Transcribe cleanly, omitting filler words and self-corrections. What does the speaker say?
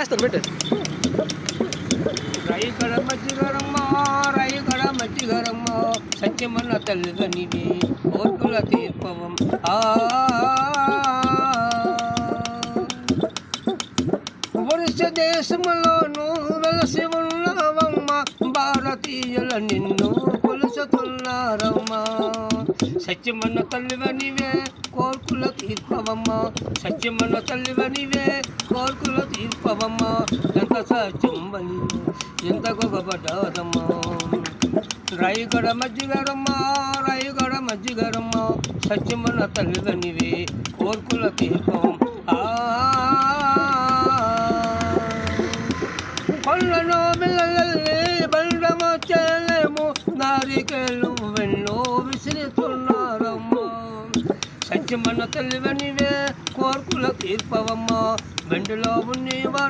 వేస్తాను పెట్టు. రైగడ మజ్జిగరమ్మ రైగడ మజ్జిగరమ్మ సత్యమన్న తల్లిగా నీవే కోర్కుల తీర్పవం వరుస దేశములోను వెలసి ఉన్నవమ్మ భారతీయుల నిన్ను కొలుసుతున్నారమ్మా సత్యమన్న తల్లివ నీవే కోర్కుల తీర్పవమ్మ సత్యమన్న తల్లివ నీవే కోర్కుల తీర్పవమ్మ ఎంత సత్యమని ఎంత గొప్పపడ్డాదమ్మ రైగడ మజ్జిగరమ్మ రైగడ మజ్జిగరమ్మ సత్యమన్న తల్లివ నీవే కోర్కుల తీర్పవం కొల్లను బిల్లలల్లి బండము చెల్లెము నారికెళ్ళు వెన్నో విసిరితున్నారమ్మ సత్యమన్న తల్లివ నీవే కోర్కుల తీర్పవమ్మ బండిలో ఉన్నవారు